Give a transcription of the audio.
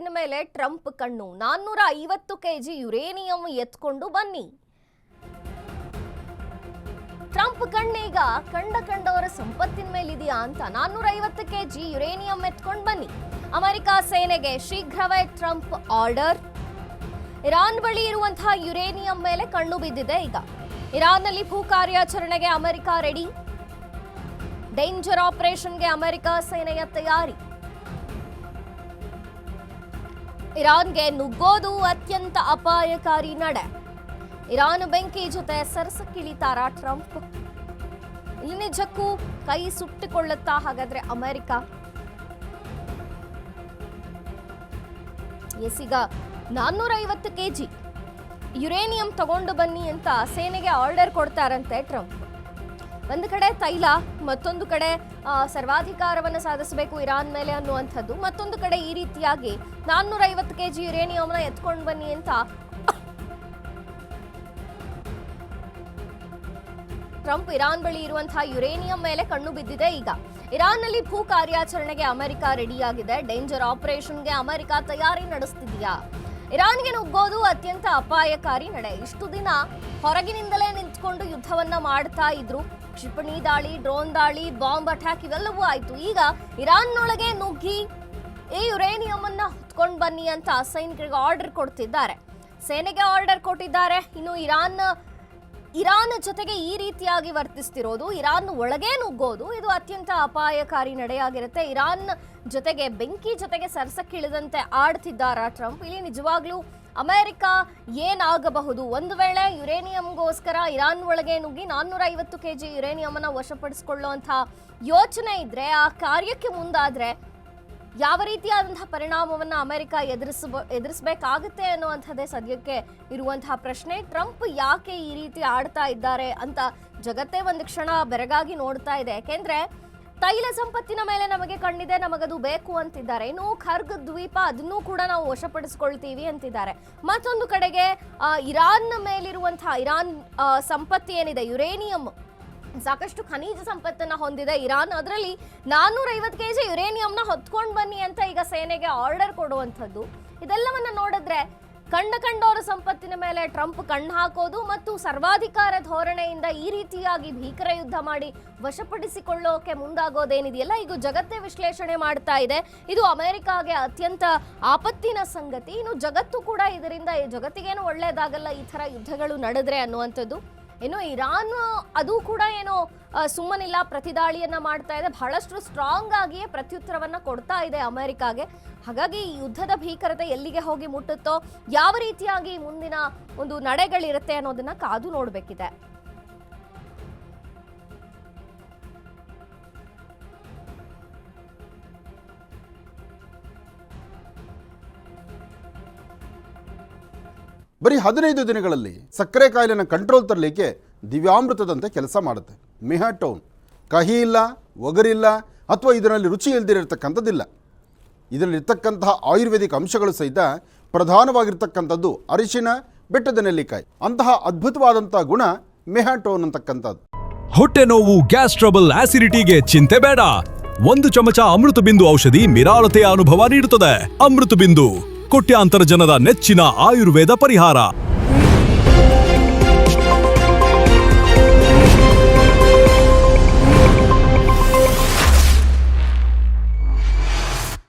ಸಂಪತ್ತಿನ ಮೇಲೆ ಟ್ರಂಪ್ ಕಣ್ಣು. 450 ಕೆಜಿ ಯುರೇನಿಯಂ ಎತ್ಕೊಂಡು ಬನ್ನಿ. ಟ್ರಂಪ್ ಕಣ್ಣೀಗ ಕಂಡವರ ಸಂಪತ್ತಿನ ಮೇಲಿದೆಯಾ ಅಂತ. 450 ಕೆಜಿ ಯುರೇನಿಯಂ ಎತ್ಕೊಂಡು ಬನ್ನಿ. ಅಮೆರಿಕ ಸೇನೆಗೆ ಶೀಘ್ರವೇ ಟ್ರಂಪ್ ಆರ್ಡರ್. ಇರಾನ್ ಬಳಿ ಇರುವಂತಹ ಯುರೇನಿಯಂ ಮೇಲೆ ಕಣ್ಣು ಬಿದ್ದಿದೆ ಈಗ. ಇರಾನ್ನಲ್ಲಿ ಭೂ ಕಾರ್ಯಾಚರಣೆಗೆ ಅಮೆರಿಕ ರೆಡಿ. ಡೇಂಜರ್ ಆಪರೇಷನ್ಗೆ ಅಮೆರಿಕ ಸೇನೆಯ ತಯಾರಿ. ಇರಾನ್ಗೆ ನುಗ್ಗೋದು ಅತ್ಯಂತ ಅಪಾಯಕಾರಿ ನಡೆ. ಇರಾನ್ ಬೆಂಕಿ ಜೊತೆ ಸರಸಕ್ಕಿಳಿತಾರ ಟ್ರಂಪ್? ಇಲ್ಲಿ ನಿಜಕ್ಕೂ ಕೈ ಸುಟ್ಟುಕೊಳ್ಳುತ್ತಾ ಹಾಗಾದ್ರೆ ಅಮೆರಿಕ? ಈಗ 450 ಕೆಜಿ ಯುರೇನಿಯಂ ತಗೊಂಡು ಬನ್ನಿ ಅಂತ ಸೇನೆಗೆ ಆರ್ಡರ್ ಕೊಡ್ತಾರಂತೆ ಟ್ರಂಪ್. ಒಂದು ಕಡೆ ತೈಲ, ಮತ್ತೊಂದು ಕಡೆ ಸರ್ವಾಧಿಕಾರವನ್ನು ಸಾಧಿಸಬೇಕು ಇರಾನ್ ಮೇಲೆ ಅನ್ನುವಂಥದ್ದು, ಮತ್ತೊಂದು ಕಡೆ ಈ ರೀತಿಯಾಗಿ 450 ಕೆಜಿ ಯುರೇನಿಯಂನ ಎತ್ಕೊಂಡು ಬನ್ನಿ ಅಂತ ಟ್ರಂಪ್ ಇರಾನ್ ಬಳಿ ಇರುವಂತಹ ಯುರೇನಿಯಂ ಮೇಲೆ ಕಣ್ಣು ಬಿದ್ದಿದೆ ಈಗ. ಇರಾನ್ನಲ್ಲಿ ಭೂ ಕಾರ್ಯಾಚರಣೆಗೆ ಅಮೆರಿಕ ರೆಡಿಯಾಗಿದೆ. ಡೇಂಜರ್ ಆಪರೇಷನ್ಗೆ ಅಮೆರಿಕ ತಯಾರಿ ನಡೆಸ್ತಿದೆಯಾ? ಇರಾನ್ಗೆ ನುಗ್ಗೋದು ಅತ್ಯಂತ ಅಪಾಯಕಾರಿ ನಡೆ. ಇಷ್ಟು ದಿನ ಹೊರಗಿನಿಂದಲೇ ನಿಂತ್ಕೊಂಡು ಯುದ್ಧವನ್ನ ಮಾಡ್ತಾ ಇದ್ರು. ಕ್ಷಿಪಣಿ ದಾಳಿ, ಡ್ರೋನ್ ದಾಳಿ, ಬಾಂಬ್ ಅಟ್ಯಾಕ್ ಇವೆಲ್ಲವೂ ಆಯ್ತು. ಈಗ ಇರಾನ್ನೊಳಗೆ ನುಗ್ಗಿ ಈ ಯುರೇನಿಯಂ ಅನ್ನ ಹೊತ್ಕೊಂಡು ಬನ್ನಿ ಅಂತ ಸೈನಿಕರಿಗೆ ಆರ್ಡರ್ ಕೊಡ್ತಿದ್ದಾರೆ. ಸೇನೆಗೆ ಆರ್ಡರ್ ಕೊಟ್ಟಿದ್ದಾರೆ. ಇನ್ನು ಇರಾನ್ ಜೊತೆಗೆ ಈ ರೀತಿಯಾಗಿ ವರ್ತಿಸ್ತಿರೋದು, ಇರಾನ್ ಒಳಗೆ ನುಗ್ಗೋದು, ಇದು ಅತ್ಯಂತ ಅಪಾಯಕಾರಿ ನಡೆಯಾಗಿರುತ್ತೆ. ಇರಾನ್ ಜೊತೆಗೆ ಬೆಂಕಿ ಜೊತೆಗೆ ಸರಸಕ್ಕಿಳಿದಂತೆ ಆಡ್ತಿದ್ದಾರ ಟ್ರಂಪ್? ಇಲ್ಲಿ ನಿಜವಾಗ್ಲೂ ಅಮೆರಿಕ ಏನಾಗಬಹುದು? ಒಂದು ವೇಳೆ ಯುರೇನಿಯಂಗೋಸ್ಕರ ಇರಾನ್ ಒಳಗೆ ನುಗ್ಗಿ 450 ಕೆಜಿ ಯುರೇನಿಯಂ ಅನ್ನ ವಶಪಡಿಸಿಕೊಳ್ಳುವಂತ ಯೋಚನೆ ಇದ್ರೆ, ಆ ಕಾರ್ಯಕ್ಕೆ ಮುಂದಾದ್ರೆ ಯಾವ ರೀತಿಯಾದಂತಹ ಪರಿಣಾಮವನ್ನ ಅಮೆರಿಕ ಎದುರಿಸಬೇಕಾಗುತ್ತೆ ಅನ್ನುವಂಥದ್ದೇ ಸದ್ಯಕ್ಕೆ ಇರುವಂತಹ ಪ್ರಶ್ನೆ. ಟ್ರಂಪ್ ಯಾಕೆ ಈ ರೀತಿ ಆಡ್ತಾ ಇದ್ದಾರೆ ಅಂತ ಜಗತ್ತೇ ಒಂದು ಕ್ಷಣ ಬೆರಗಾಗಿ ನೋಡ್ತಾ ಇದೆ. ಯಾಕೆಂದ್ರೆ ತೈಲ ಸಂಪತ್ತಿನ ಮೇಲೆ ನಮಗೆ ಕಣ್ಣಿದೆ, ನಮಗದು ಬೇಕು ಅಂತಿದ್ದಾರೆ. ಇನ್ನು ಖರ್ಗ್ ದ್ವೀಪ ಅದನ್ನೂ ಕೂಡ ನಾವು ವಶಪಡಿಸ್ಕೊಳ್ತೀವಿ ಅಂತಿದ್ದಾರೆ. ಮತ್ತೊಂದು ಕಡೆಗೆ ಇರಾನ್ ಮೇಲಿರುವಂತಹ ಇರಾನ್ ಸಂಪತ್ತಿ ಏನಿದೆ, ಯುರೇನಿಯಂ, ಸಾಕಷ್ಟು ಖನಿಜ ಸಂಪತ್ತನ್ನ ಹೊಂದಿದೆ ಇರಾನ್. ಅದರಲ್ಲಿ 450 ಕೆಜಿ ಯುರೇನಿಯಂನ ಹೊತ್ಕೊಂಡು ಬನ್ನಿ ಅಂತ ಈಗ ಸೇನೆಗೆ ಆರ್ಡರ್ ಕೊಡುವಂಥದ್ದು. ಇದೆಲ್ಲವನ್ನ ನೋಡಿದ್ರೆ ಕಂಡವರ ಸಂಪತ್ತಿನ ಮೇಲೆ ಟ್ರಂಪ್ ಕಣ್ಣು ಹಾಕೋದು ಮತ್ತು ಸರ್ವಾಧಿಕಾರ ಧೋರಣೆಯಿಂದ ಈ ರೀತಿಯಾಗಿ ಭೀಕರ ಯುದ್ಧ ಮಾಡಿ ವಶಪಡಿಸಿಕೊಳ್ಳೋಕೆ ಮುಂದಾಗೋದೇನಿದೆಯಲ್ಲ, ಈಗ ಜಗತ್ತೇ ವಿಶ್ಲೇಷಣೆ ಮಾಡ್ತಾ ಇದೆ. ಇದು ಅಮೆರಿಕಾಗೆ ಅತ್ಯಂತ ಆಪತ್ತಿನ ಸಂಗತಿ. ಇನ್ನು ಜಗತ್ತು ಕೂಡ ಇದರಿಂದ ಜಗತ್ತಿಗೇನು ಒಳ್ಳೇದಾಗಲ್ಲ ಈ ಥರ ಯುದ್ಧಗಳು ನಡೆದ್ರೆ ಅನ್ನುವಂಥದ್ದು. ಇನ್ನು ಇರಾನ್ ಅದು ಕೂಡ ಏನೋ ಸುಮ್ಮನಿಲ್ಲ, ಪ್ರತಿದಾಳಿಯನ್ನ ಮಾಡ್ತಾ ಇದೆ. ಬಹಳಷ್ಟು ಸ್ಟ್ರಾಂಗ್ ಆಗಿಯೇ ಪ್ರತ್ಯುತ್ತರವನ್ನ ಕೊಡ್ತಾ ಇದೆ ಅಮೆರಿಕಾಗೆ. ಹಾಗಾಗಿ ಈ ಯುದ್ಧದ ಭೀಕರತೆ ಎಲ್ಲಿಗೆ ಹೋಗಿ ಮುಟ್ಟುತ್ತೋ, ಯಾವ ರೀತಿಯಾಗಿ ಮುಂದಿನ ಒಂದು ನಡೆಗಳಿರುತ್ತೆ ಅನ್ನೋದನ್ನ ಕಾದು ನೋಡಬೇಕಿದೆ. ಬರೀ 15 ದಿನಗಳಲ್ಲಿ ಸಕ್ಕರೆ ಕಾಯಿಲೆನ ಕಂಟ್ರೋಲ್ ತರಲಿಕ್ಕೆ ದಿವ್ಯಾಮೃತದಂತೆ ಕೆಲಸ ಮಾಡುತ್ತೆ ಮೆಹಾಟೋನ್. ಕಹಿ ಇಲ್ಲ, ಒಗರಿಲ್ಲ, ಅಥವಾ ಇದರಲ್ಲಿ ರುಚಿ ಇಲ್ದಿರತಕ್ಕಂಥದ್ದಿಲ್ಲ. ಇದರಲ್ಲಿರ್ತಕ್ಕಂತಹ ಆಯುರ್ವೇದಿಕ್ ಅಂಶಗಳು ಸಹಿತ ಪ್ರಧಾನವಾಗಿರ್ತಕ್ಕಂಥದ್ದು ಅರಿಶಿನ, ಬೆಟ್ಟದ ನೆಲ್ಲಿಕಾಯಿ. ಅಂತಹ ಅದ್ಭುತವಾದಂಥ ಗುಣ ಮೆಹಾಟೋನ್ ಅಂತಕ್ಕಂಥದ್ದು. ಹೊಟ್ಟೆ ನೋವು, ಗ್ಯಾಸ್ ಟ್ರಬಲ್, ಆಸಿಡಿಟಿಗೆ ಚಿಂತೆ ಬೇಡ. 1 ಚಮಚ ಅಮೃತ ಬಿಂದು ಔಷಧಿ ನಿರಾಳತೆಯ ಅನುಭವ ನೀಡುತ್ತದೆ. ಅಮೃತ ಬಿಂದು, ಕೋಟ್ಯಾಂತರ ಜನರ ನೆಚ್ಚಿನ ಆಯುರ್ವೇದ ಪರಿಹಾರ.